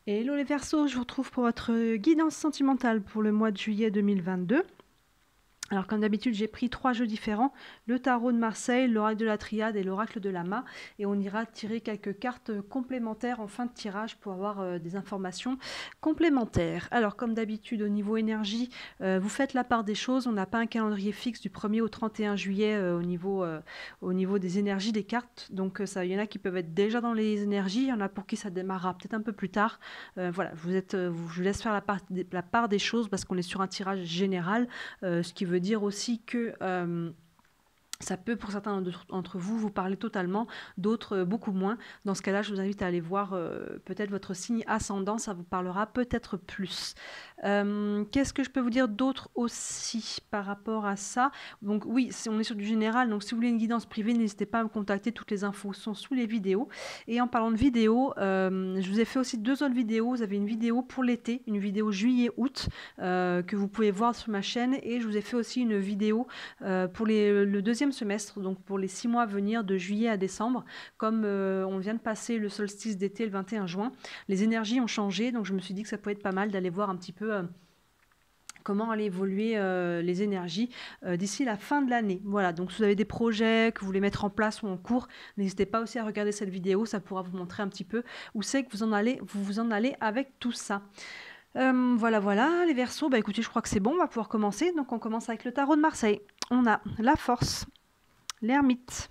Hello les Verseaux, je vous retrouve pour votre guidance sentimentale pour le mois de juillet 2022. Alors comme d'habitude, j'ai pris 3 jeux différents, le tarot de Marseille, l'oracle de la Triade et l'oracle de Lama. Et on ira tirer quelques cartes complémentaires en fin de tirage pour avoir des informations complémentaires. Alors comme d'habitude, au niveau énergie, vous faites la part des choses. On n'a pas un calendrier fixe du 1er au 31 juillet au niveau des énergies des cartes. Donc il y en a qui peuvent être déjà dans les énergies, il y en a pour qui ça démarrera peut-être un peu plus tard. Voilà, je vous laisse faire la part des choses parce qu'on est sur un tirage général, ce qui veut dire aussi que ça peut, pour certains d'entre vous, vous parler totalement, d'autres beaucoup moins. Dans ce cas-là, je vous invite à aller voir peut-être votre signe ascendant, ça vous parlera peut-être plus. Qu'est-ce que je peux vous dire d'autre aussi par rapport à ça? Donc oui, on est sur du général, donc si vous voulez une guidance privée, n'hésitez pas à me contacter, toutes les infos sont sous les vidéos. Et en parlant de vidéos, je vous ai fait aussi 2 autres vidéos. Vous avez une vidéo pour l'été, une vidéo juillet-août, que vous pouvez voir sur ma chaîne, et je vous ai fait aussi une vidéo pour le deuxième semestre, donc pour les 6 mois à venir de juillet à décembre. Comme on vient de passer le solstice d'été le 21 juin, les énergies ont changé, donc je me suis dit que ça pouvait être pas mal d'aller voir un petit peu comment allaient évoluer les énergies d'ici la fin de l'année. Voilà, donc si vous avez des projets que vous voulez mettre en place ou en cours, n'hésitez pas aussi à regarder cette vidéo, ça pourra vous montrer un petit peu où c'est que vous vous en allez avec tout ça. Voilà, les Verseaux, bah écoutez, je crois que c'est bon, on va pouvoir commencer. Donc on commence avec le tarot de Marseille. On a la force, l'ermite,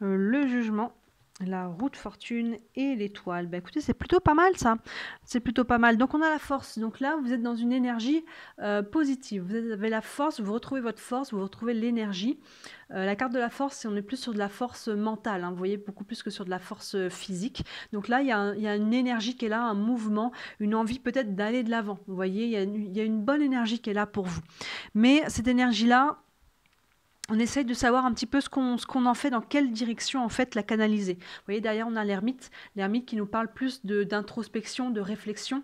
le jugement, la roue de fortune et l'étoile. Bah écoutez, c'est plutôt pas mal ça. C'est plutôt pas mal. Donc on a la force. Donc là, vous êtes dans une énergie positive. Vous avez la force, vous retrouvez votre force, vous retrouvez l'énergie. La carte de la force, on est plus sur de la force mentale, hein, vous voyez, beaucoup plus que sur de la force physique. Donc là, il y a une énergie qui est là, un mouvement, une envie peut-être d'aller de l'avant. Vous voyez, il y a une bonne énergie qui est là pour vous. Mais cette énergie-là, on essaye de savoir un petit peu ce qu'on en fait, dans quelle direction en fait la canaliser. Vous voyez, derrière on a l'ermite qui nous parle plus d'introspection, de réflexion,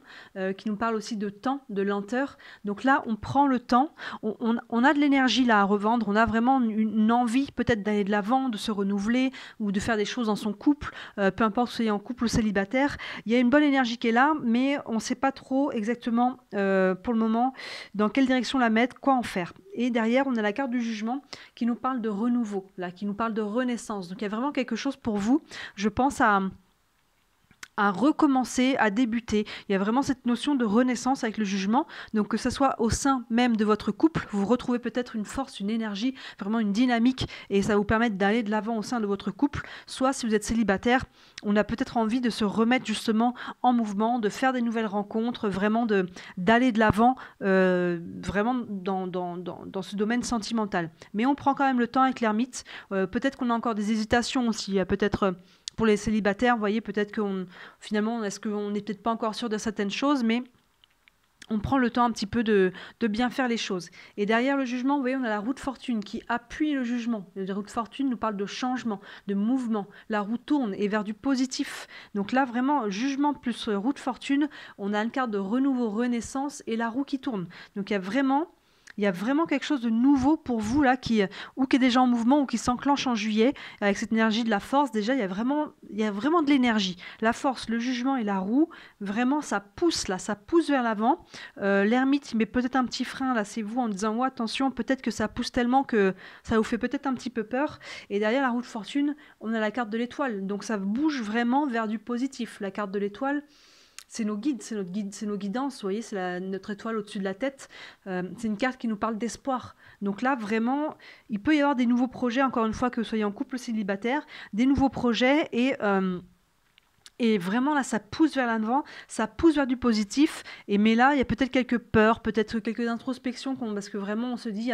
qui nous parle aussi de temps, de lenteur. Donc là, on prend le temps, on a de l'énergie là à revendre, on a vraiment une envie peut-être d'aller de l'avant, de se renouveler ou de faire des choses dans son couple, peu importe si vous êtes en couple ou célibataire. Il y a une bonne énergie qui est là, mais on ne sait pas trop exactement pour le moment dans quelle direction la mettre, quoi en faire. Et derrière, on a la carte du jugement qui nous parle de renouveau, là, qui nous parle de renaissance. Donc il y a vraiment quelque chose pour vous, je pense, à recommencer, à débuter. Il y a vraiment cette notion de renaissance avec le jugement. Donc que ce soit au sein même de votre couple, vous retrouvez peut-être une force, une énergie, vraiment une dynamique, et ça va vous permettre d'aller de l'avant au sein de votre couple. Soit si vous êtes célibataire, on a peut-être envie de se remettre justement en mouvement, de faire des nouvelles rencontres, vraiment d'aller de l'avant, vraiment dans ce domaine sentimental. Mais on prend quand même le temps avec l'ermite. Peut-être qu'on a encore des hésitations aussi, peut-être pour les célibataires, vous voyez, peut-être finalement, est-ce qu'on n'est peut-être pas encore sûr de certaines choses, mais on prend le temps un petit peu de bien faire les choses. Et derrière le jugement, vous voyez, on a la roue de fortune qui appuie le jugement. La roue de fortune nous parle de changement, de mouvement. La roue tourne et vers du positif. Donc là, vraiment, jugement plus roue de fortune, on a une carte de renouveau, renaissance et la roue qui tourne. Donc il y a vraiment quelque chose de nouveau pour vous là, qui est déjà en mouvement ou qui s'enclenche en juillet avec cette énergie de la force. Déjà, il y a vraiment de l'énergie. La force, le jugement et la roue, vraiment, ça pousse là, ça pousse vers l'avant. L'ermite, il met peut-être un petit frein là, c'est vous en disant ouais, attention, peut-être que ça pousse tellement que ça vous fait peut-être un petit peu peur. Et derrière la roue de fortune, on a la carte de l'étoile. Donc ça bouge vraiment vers du positif. La carte de l'étoile, c'est nos guides, c'est nos guidances, vous voyez, c'est notre étoile au-dessus de la tête. C'est une carte qui nous parle d'espoir. Donc là, vraiment, il peut y avoir des nouveaux projets, encore une fois, que vous soyez en couple ou célibataire, des nouveaux projets et vraiment là, ça pousse vers l'avant, ça pousse vers du positif. Mais là, il y a peut-être quelques peurs, peut-être quelques introspections, parce que vraiment, on se dit,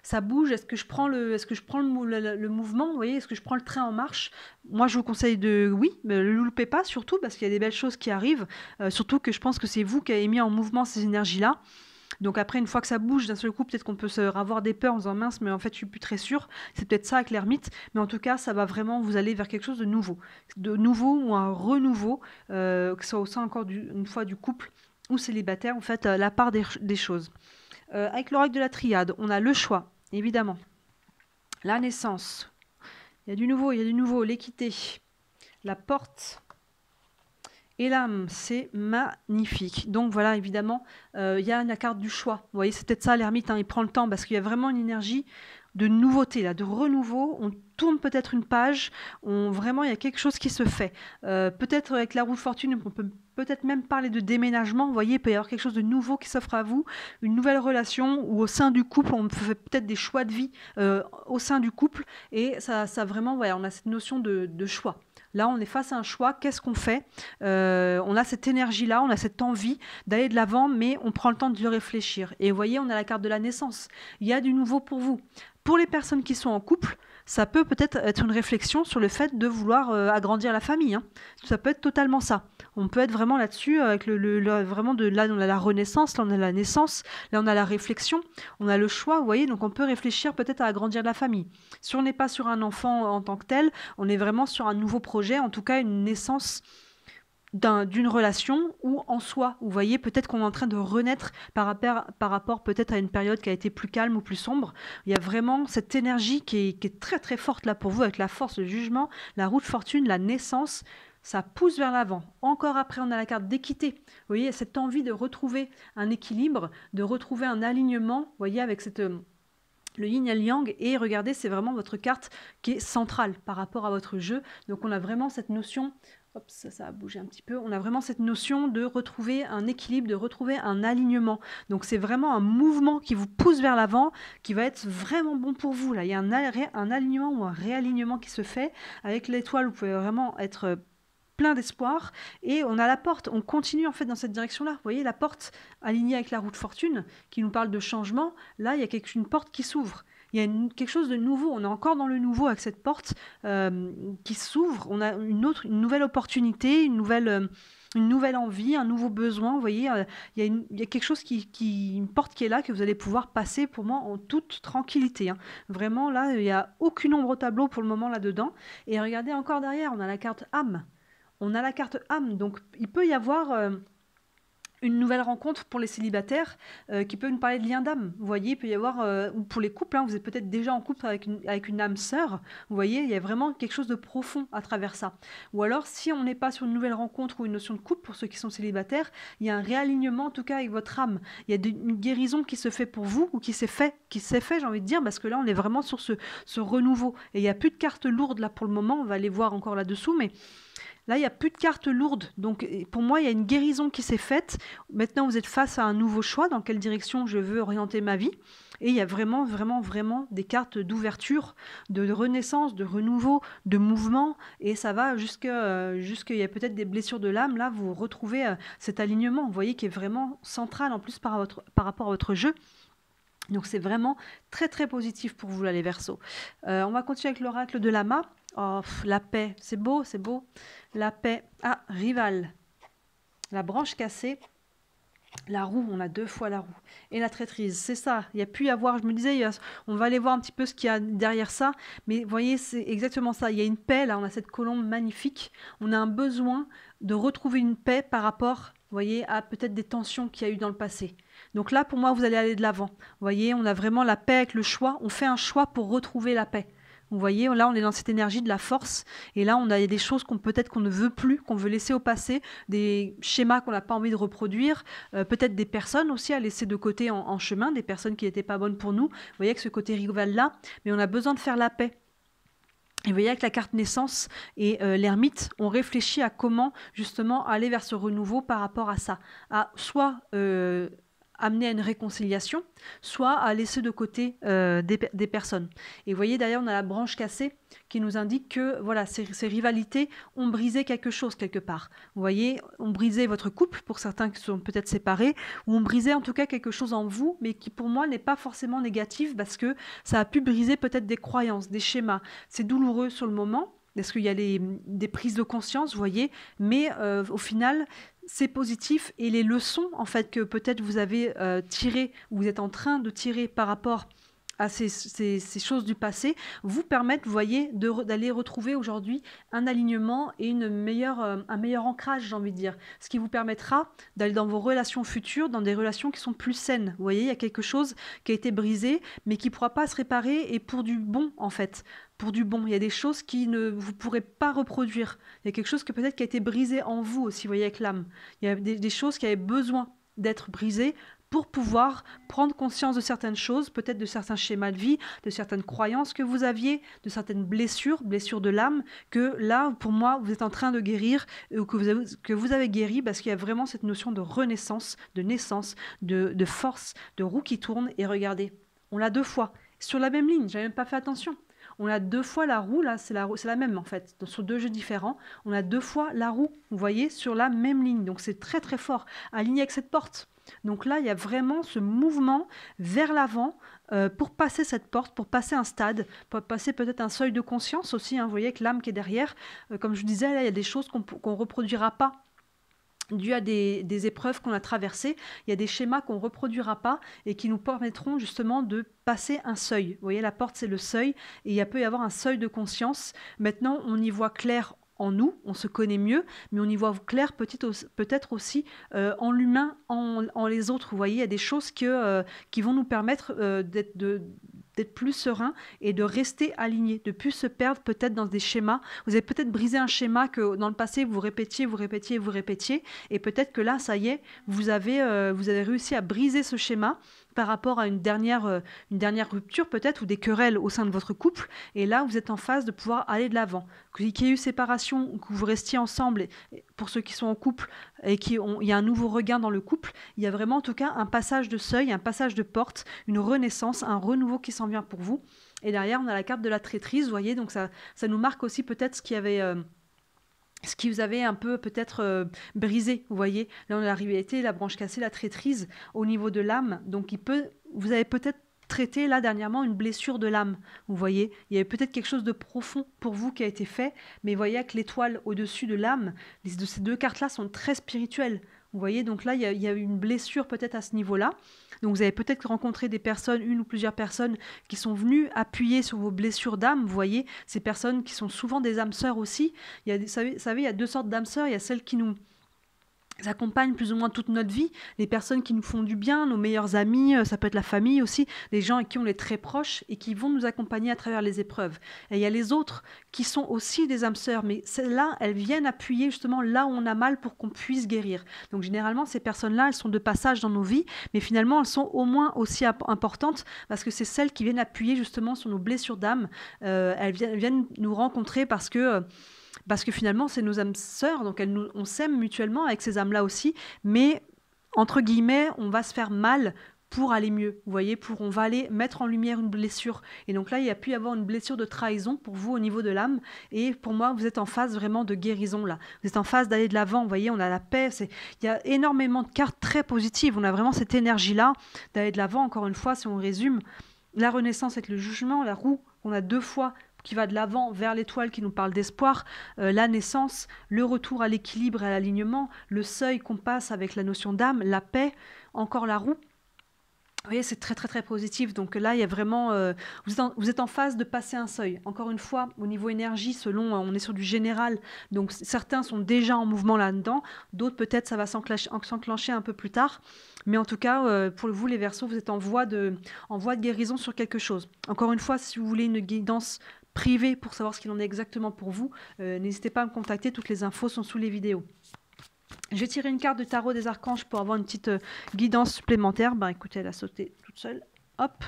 ça bouge. Est-ce que je prends le mouvement, vous voyez, est-ce que je prends le train en marche? Moi, je vous conseille oui, mais ne le loupez pas, surtout parce qu'il y a des belles choses qui arrivent. Surtout que je pense que c'est vous qui avez mis en mouvement ces énergies-là. Donc après, une fois que ça bouge d'un seul coup, peut-être qu'on peut avoir des peurs en disant mince, mais en fait, je suis plus très sûre. C'est peut-être ça avec l'ermite, mais en tout cas, ça va vraiment vous aller vers quelque chose de nouveau ou un renouveau, que ce soit au sein encore une fois du couple ou célibataire. Vous faites la part des choses. Avec l'oracle de la Triade, on a le choix, évidemment, la naissance. Il y a du nouveau, l'équité, la porte et l'âme. C'est magnifique. Donc voilà, évidemment, il y a la carte du choix. Vous voyez, c'est peut-être ça l'ermite, hein, il prend le temps parce qu'il y a vraiment une énergie de nouveauté, là, de renouveau. On tourne peut-être une page, vraiment, il y a quelque chose qui se fait. Peut-être avec la roue de fortune, on peut peut-être même parler de déménagement. Vous voyez, il peut y avoir quelque chose de nouveau qui s'offre à vous, une nouvelle relation, ou au sein du couple, on fait peut-être des choix de vie au sein du couple, et ça vraiment, voilà, on a cette notion de choix. Là, on est face à un choix. Qu'est-ce qu'on fait? On a cette énergie-là, on a cette envie d'aller de l'avant, mais on prend le temps de le réfléchir. Et vous voyez, on a la carte de la naissance. Il y a du nouveau pour vous. Pour les personnes qui sont en couple, ça peut peut-être être une réflexion sur le fait de vouloir agrandir la famille. Hein. Ça peut être totalement ça. On peut être vraiment là-dessus, avec vraiment là, on a la renaissance, là, on a la naissance, là, on a la réflexion, on a le choix, vous voyez, donc on peut réfléchir peut-être à agrandir la famille. Si on n'est pas sur un enfant en tant que tel, on est vraiment sur un nouveau projet, en tout cas une naissance d'une relation ou en soi. Vous voyez, peut-être qu'on est en train de renaître par rapport peut-être à une période qui a été plus calme ou plus sombre. Il y a vraiment cette énergie qui est très très forte là pour vous, avec la force, le jugement, la roue de fortune, la naissance. Ça pousse vers l'avant. Encore après, on a la carte d'équité. Vous voyez, cette envie de retrouver un équilibre, de retrouver un alignement, vous voyez, avec le yin et le yang, et regardez, c'est vraiment votre carte qui est centrale par rapport à votre jeu. Donc on a vraiment cette notion, hop, ça a bougé un petit peu, on a vraiment cette notion de retrouver un équilibre, de retrouver un alignement. Donc c'est vraiment un mouvement qui vous pousse vers l'avant, qui va être vraiment bon pour vous. Là, il y a un alignement ou un réalignement qui se fait. Avec l'étoile, vous pouvez vraiment être plein d'espoir, et on a la porte, on continue en fait dans cette direction-là. Vous voyez la porte alignée avec la roue de fortune qui nous parle de changement. Là, il y a une porte qui s'ouvre. Il y a quelque chose de nouveau. On est encore dans le nouveau avec cette porte qui s'ouvre. On a une nouvelle opportunité, une nouvelle envie, un nouveau besoin. Vous voyez, il y a quelque chose une porte qui est là, que vous allez pouvoir passer pour moi en toute tranquillité. Hein. Vraiment, là, il n'y a aucune ombre au tableau pour le moment là-dedans. Et regardez encore derrière, on a la carte âme. On a la carte âme, donc il peut y avoir une nouvelle rencontre pour les célibataires qui peut nous parler de lien d'âme. Vous voyez, il peut y avoir, ou pour les couples, hein, vous êtes peut-être déjà en couple avec une âme sœur. Vous voyez, il y a vraiment quelque chose de profond à travers ça. Ou alors, si on n'est pas sur une nouvelle rencontre ou une notion de couple, pour ceux qui sont célibataires, il y a un réalignement en tout cas avec votre âme. Il y a une guérison qui se fait pour vous, ou qui s'est fait, j'ai envie de dire, parce que là, on est vraiment sur ce renouveau. Et il n'y a plus de cartes lourdes là pour le moment, on va les voir encore là-dessous, mais là, il n'y a plus de cartes lourdes. Donc, pour moi, il y a une guérison qui s'est faite. Maintenant, vous êtes face à un nouveau choix. Dans quelle direction je veux orienter ma vie? Et il y a vraiment, vraiment, vraiment des cartes d'ouverture, de renaissance, de renouveau, de mouvement. Et ça va jusqu'il y a peut-être des blessures de l'âme. Là, vous retrouvez cet alignement, vous voyez, qui est vraiment central en plus par rapport à votre jeu. Donc, c'est vraiment très, très positif pour vous, là, les Verseaux. On va continuer avec l'oracle de Lama. Oh, la paix, c'est beau, c'est beau. La paix. Ah, rival. La branche cassée. La roue, on a 2 fois la roue. Et la traîtrise, c'est ça. Il y a pu y avoir, je me disais, on va aller voir un petit peu ce qu'il y a derrière ça. Mais vous voyez, c'est exactement ça. Il y a une paix, là, on a cette colombe magnifique. On a un besoin de retrouver une paix par rapport, vous voyez, à peut-être des tensions qu'il y a eu dans le passé. Donc là, pour moi, vous allez aller de l'avant. Vous voyez, on a vraiment la paix avec le choix. On fait un choix pour retrouver la paix. Vous voyez, là, on est dans cette énergie de la force. Et là, il y a des choses qu'on ne veut plus, qu'on veut laisser au passé, des schémas qu'on n'a pas envie de reproduire, peut-être des personnes aussi à laisser de côté en chemin, des personnes qui n'étaient pas bonnes pour nous. Vous voyez, avec ce côté rival-là, mais on a besoin de faire la paix. Et vous voyez, avec la carte naissance et l'ermite, on réfléchit à comment, justement, aller vers ce renouveau par rapport à ça. À soit amener à une réconciliation, soit à laisser de côté des personnes. Et vous voyez, d'ailleurs, on a la branche cassée qui nous indique que voilà, ces rivalités ont brisé quelque chose quelque part. Vous voyez, ont brisé votre couple, pour certains qui sont peut-être séparés, ou ont brisé en tout cas quelque chose en vous, mais qui pour moi n'est pas forcément négatif, parce que ça a pu briser peut-être des croyances, des schémas. C'est douloureux sur le moment, parce qu'il y a des prises de conscience, vous voyez, mais au final, c'est positif, et les leçons en fait que peut-être vous avez tirées, ou vous êtes en train de tirer par rapport à ces choses du passé, vous permettent, vous voyez, d'aller retrouver aujourd'hui un alignement et un meilleur ancrage, j'ai envie de dire. Ce qui vous permettra d'aller dans vos relations futures, dans des relations qui sont plus saines. Vous voyez, il y a quelque chose qui a été brisé, mais qui ne pourra pas se réparer, et pour du bon, en fait. Pour du bon. Il y a des choses qui ne vous pourrez pas reproduire. Il y a quelque chose que peut-être qui a été brisé en vous aussi, vous voyez, avec l'âme. Il y a des choses qui avaient besoin d'être brisées pour pouvoir prendre conscience de certaines choses, peut-être de certains schémas de vie, de certaines croyances que vous aviez, de certaines blessures de l'âme, que là, pour moi, vous êtes en train de guérir, ou que vous avez guéri, parce qu'il y a vraiment cette notion de renaissance, de naissance, de force, de roue qui tourne. Et regardez, on l'a 2 fois, sur la même ligne, j'avais même pas fait attention. On a 2 fois la roue, là, c'est la même en fait. Donc, sur 2 jeux différents, on a 2 fois la roue, vous voyez, sur la même ligne. Donc c'est très très fort, aligné avec cette porte. Donc là, il y a vraiment ce mouvement vers l'avant pour passer cette porte, pour passer un stade, pour passer peut-être un seuil de conscience aussi. Hein, vous voyez, avec l'âme qui est derrière. Comme je vous disais, là, il y a des choses qu'on ne reproduira pas dû à des épreuves qu'on a traversées. Il y a des schémas qu'on ne reproduira pas et qui nous permettront justement de passer un seuil. Vous voyez, la porte, c'est le seuil, et il peut y avoir un seuil de conscience. Maintenant, on y voit clair en nous, on se connaît mieux, mais on y voit clair peut-être aussi en l'humain, en les autres. Vous voyez, il y a des choses qui vont nous permettre d'être plus serein et de rester aligné, de plus se perdre peut-être dans des schémas. Vous avez peut-être brisé un schéma que dans le passé vous répétiez, et peut-être que là, ça y est, vous avez réussi à briser ce schéma par rapport à une dernière rupture peut-être, ou des querelles au sein de votre couple, et là vous êtes en phase de pouvoir aller de l'avant. Qu'il y ait eu séparation ou que vous restiez ensemble, pour ceux qui sont en couple et il y a un nouveau regain dans le couple, il y a vraiment en tout cas un passage de seuil, un passage de porte, une renaissance, un renouveau qui s'en vient pour vous. Et derrière on a la carte de la traîtrise, vous voyez, donc ça nous marque aussi peut-être ce qui vous avait un peu peut-être brisé, vous voyez. Là, on a la rivalité, la branche cassée, la traîtrise au niveau de l'âme. Donc, vous avez peut-être traité là dernièrement une blessure de l'âme, vous voyez. Il y avait peut-être quelque chose de profond pour vous qui a été fait, mais vous voyez que l'étoile au-dessus de l'âme, ces 2 cartes-là sont très spirituelles. Vous voyez, donc là, il y a eu une blessure peut-être à ce niveau-là. Donc vous avez peut-être rencontré des personnes, une ou plusieurs personnes qui sont venues appuyer sur vos blessures d'âme. Vous voyez, ces personnes qui sont souvent des âmes sœurs aussi. Vous savez, il y a 2 sortes d'âmes sœurs. Il y a celles qui nous accompagnent plus ou moins toute notre vie, les personnes qui nous font du bien, nos meilleurs amis, ça peut être la famille aussi, des gens avec qui on est très proches et qui vont nous accompagner à travers les épreuves. Et il y a les autres qui sont aussi des âmes sœurs, mais celles-là, elles viennent appuyer justement là où on a mal pour qu'on puisse guérir. Donc généralement, ces personnes-là, elles sont de passage dans nos vies, mais finalement, elles sont au moins aussi importantes parce que c'est celles qui viennent appuyer justement sur nos blessures d'âme. Elles viennent nous rencontrer parce que finalement, c'est nos âmes sœurs, donc on s'aime mutuellement avec ces âmes-là aussi, mais entre guillemets, on va se faire mal pour aller mieux, vous voyez, on va aller mettre en lumière une blessure. Et donc là, il y a pu y avoir une blessure de trahison pour vous au niveau de l'âme, et pour moi, vous êtes en phase vraiment de guérison là. Vous êtes en phase d'aller de l'avant, vous voyez, on a la paix, il y a énormément de cartes très positives, on a vraiment cette énergie-là d'aller de l'avant, encore une fois, si on résume. La renaissance avec le jugement, la roue, on a 2 fois qui va de l'avant vers l'étoile qui nous parle d'espoir, la naissance, le retour à l'équilibre et à l'alignement, le seuil qu'on passe avec la notion d'âme, la paix, encore la roue. Vous voyez, c'est très très très positif. Donc là, il y a vraiment, vous êtes en phase de passer un seuil. Encore une fois, au niveau énergie, on est sur du général. Donc certains sont déjà en mouvement là-dedans, d'autres peut-être ça va s'enclencher un peu plus tard. Mais en tout cas, pour vous les Verseaux, vous êtes en voie de guérison sur quelque chose. Encore une fois, si vous voulez une guidance privée pour savoir ce qu'il en est exactement pour vous, n'hésitez pas à me contacter. Toutes les infos sont sous les vidéos. Je vais tirer une carte de tarot des archanges pour avoir une petite guidance supplémentaire. Écoutez, elle a sauté toute seule. Hop.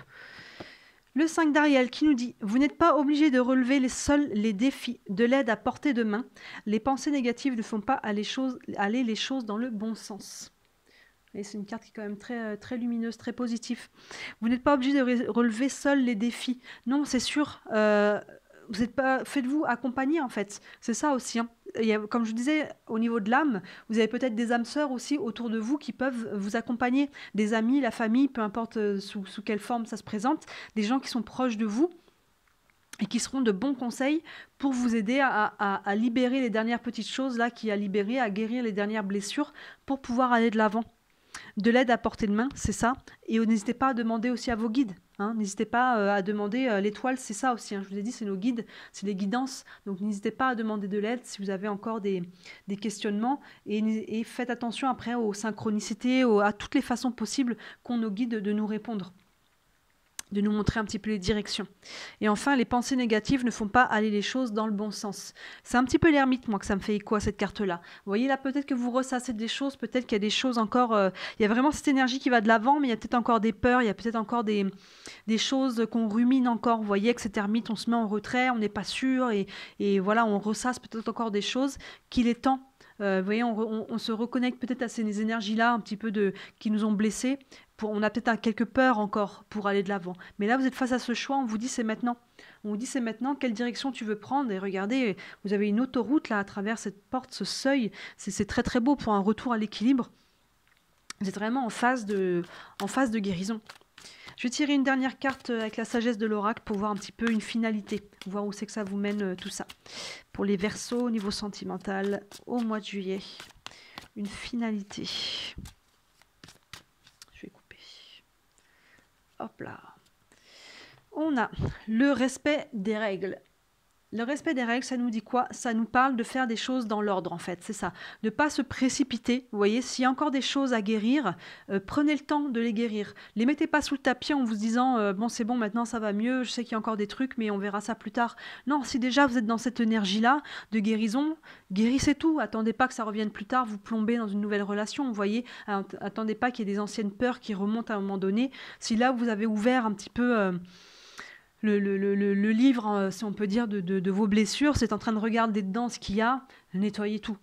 Le 5 d'Ariel qui nous dit « Vous n'êtes pas obligé de relever seuls les défis, de l'aide à portée de main. Les pensées négatives ne font pas aller les choses dans le bon sens. » C'est une carte qui est quand même très, très lumineuse, très positive. Vous n'êtes pas obligé de relever seuls les défis. Non, c'est sûr. Faites-vous accompagner en fait. C'est ça aussi. Hein. Comme je vous disais, au niveau de l'âme, vous avez peut-être des âmes sœurs aussi autour de vous qui peuvent vous accompagner. Des amis, la famille, peu importe sous quelle forme ça se présente. Des gens qui sont proches de vous et qui seront de bons conseils pour vous aider à libérer les dernières petites choses là qui a libéré, à guérir les dernières blessures pour pouvoir aller de l'avant. De l'aide à portée de main, c'est ça. Et n'hésitez pas à demander aussi à vos guides. Hein. N'hésitez pas à demander, l'étoile c'est ça aussi, hein. Je vous ai dit c'est nos guides, c'est les guidances, donc n'hésitez pas à demander de l'aide si vous avez encore des questionnements et faites attention après aux synchronicités, à toutes les façons possibles qu'ont nos guides de nous répondre, de nous montrer un petit peu les directions. Et enfin, les pensées négatives ne font pas aller les choses dans le bon sens. C'est un petit peu l'ermite, moi, que ça me fait écho à cette carte-là. Vous voyez, là, peut-être que vous ressassez des choses, peut-être qu'il y a des choses encore... il y a vraiment cette énergie qui va de l'avant, mais il y a peut-être encore des peurs, il y a peut-être encore des choses qu'on rumine encore. Vous voyez que cette ermite, on se met en retrait, on n'est pas sûr, et voilà, on ressasse peut-être encore des choses qu'il est temps. Vous voyez, on se reconnecte peut-être à ces énergies-là, un petit peu qui nous ont blessés. On a peut-être quelques peurs encore pour aller de l'avant. Mais là, vous êtes face à ce choix, on vous dit c'est maintenant. On vous dit c'est maintenant, quelle direction tu veux prendre. Et regardez, vous avez une autoroute là à travers cette porte, ce seuil. C'est très très beau pour un retour à l'équilibre. Vous êtes vraiment en phase de guérison. Je vais tirer une dernière carte avec la sagesse de l'oracle pour voir un petit peu une finalité, voir où c'est que ça vous mène tout ça. Pour les Verseaux au niveau sentimental, au mois de juillet, une finalité. Je vais couper. Hop là. On a le respect des règles. Le respect des règles, ça nous dit quoi? Ça nous parle de faire des choses dans l'ordre, en fait, c'est ça. De ne pas se précipiter. Vous voyez, s'il y a encore des choses à guérir, prenez le temps de les guérir. Les mettez pas sous le tapis en vous disant bon, c'est bon, maintenant ça va mieux, je sais qu'il y a encore des trucs, mais on verra ça plus tard. Non, si déjà vous êtes dans cette énergie-là de guérison, guérissez tout. Attendez pas que ça revienne plus tard, vous plombez dans une nouvelle relation, vous voyez. Attendez pas qu'il y ait des anciennes peurs qui remontent à un moment donné. Si là, vous avez ouvert un petit peu... le livre, si on peut dire, de vos blessures, c'est en train de regarder dedans ce qu'il y a, nettoyez tout,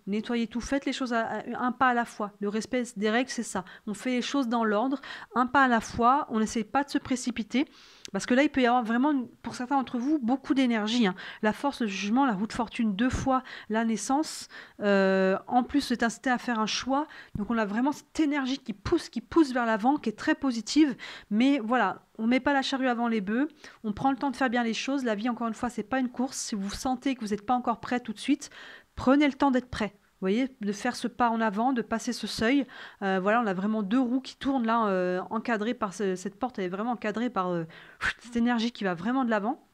faites les choses un pas à la fois. Le respect des règles, c'est ça. On fait les choses dans l'ordre, un pas à la fois, on n'essaie pas de se précipiter, parce que là, il peut y avoir vraiment, pour certains d'entre vous, beaucoup d'énergie. Hein. La force, le jugement, la roue de fortune, 2 fois la naissance, en plus, c'est incité à faire un choix, donc on a vraiment cette énergie qui pousse vers l'avant, qui est très positive, mais voilà, on ne met pas la charrue avant les bœufs, on prend le temps de faire bien les choses. La vie, encore une fois, c'est pas une course. Si vous sentez que vous n'êtes pas encore prêt tout de suite, prenez le temps d'être prêt. Vous voyez, de faire ce pas en avant, de passer ce seuil. Voilà, on a vraiment 2 roues qui tournent là, encadrées par cette porte. Elle est vraiment encadrée par cette énergie qui va vraiment de l'avant.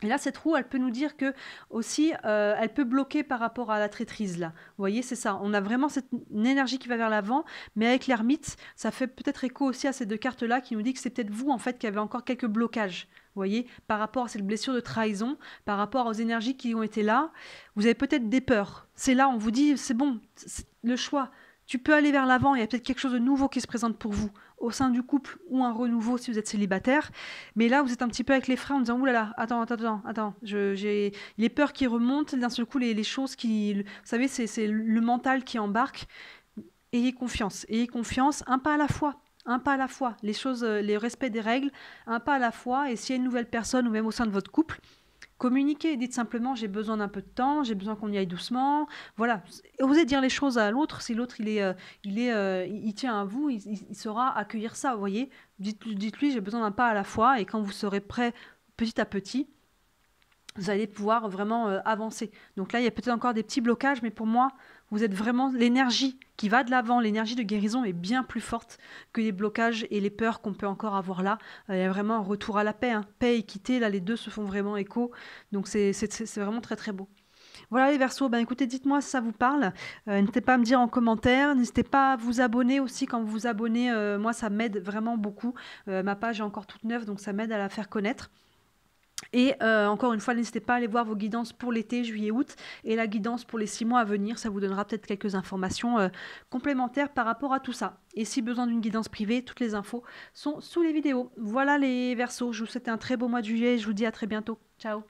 Et là, cette roue, elle peut nous dire que aussi, elle peut bloquer par rapport à la traîtrise là. Vous voyez, c'est ça. On a vraiment une énergie qui va vers l'avant, mais avec l'ermite, ça fait peut-être écho aussi à ces 2 cartes-là qui nous dit que c'est peut-être vous en fait qui avez encore quelques blocages. Vous voyez, par rapport à cette blessure de trahison, par rapport aux énergies qui ont été là, vous avez peut-être des peurs. C'est là, on vous dit, c'est bon, c'est le choix. Tu peux aller vers l'avant, il y a peut-être quelque chose de nouveau qui se présente pour vous, au sein du couple ou un renouveau si vous êtes célibataire. Mais là, vous êtes un petit peu avec les freins en disant, oulala, attends, j'ai les peurs qui remontent, d'un seul coup, les choses qui... Vous savez, c'est le mental qui embarque. Ayez confiance, un pas à la fois. Un pas à la fois, les choses, les respects des règles, un pas à la fois. Et s'il y a une nouvelle personne ou même au sein de votre couple, communiquez, dites simplement j'ai besoin d'un peu de temps, j'ai besoin qu'on y aille doucement. Voilà, osez dire les choses à l'autre. Si l'autre il tient à vous, il saura accueillir ça. Vous voyez, dites-lui j'ai besoin d'un pas à la fois et quand vous serez prêt petit à petit, vous allez pouvoir vraiment avancer. Donc là, il y a peut-être encore des petits blocages, mais pour moi, vous êtes vraiment l'énergie qui va de l'avant, l'énergie de guérison est bien plus forte que les blocages et les peurs qu'on peut encore avoir là. Il y a vraiment un retour à la paix, hein. Paix et équité, là les 2 se font vraiment écho, donc c'est vraiment très très beau. Voilà les Verseaux, ben écoutez, dites-moi si ça vous parle, n'hésitez pas à me dire en commentaire, n'hésitez pas à vous abonner aussi, quand vous vous abonnez, moi ça m'aide vraiment beaucoup, ma page est encore toute neuve, donc ça m'aide à la faire connaître. Et encore une fois, n'hésitez pas à aller voir vos guidances pour l'été, juillet, août, et la guidance pour les 6 mois à venir. Ça vous donnera peut-être quelques informations complémentaires par rapport à tout ça. Et si besoin d'une guidance privée, toutes les infos sont sous les vidéos. Voilà les Verseaux, je vous souhaite un très beau mois de juillet et je vous dis à très bientôt. Ciao!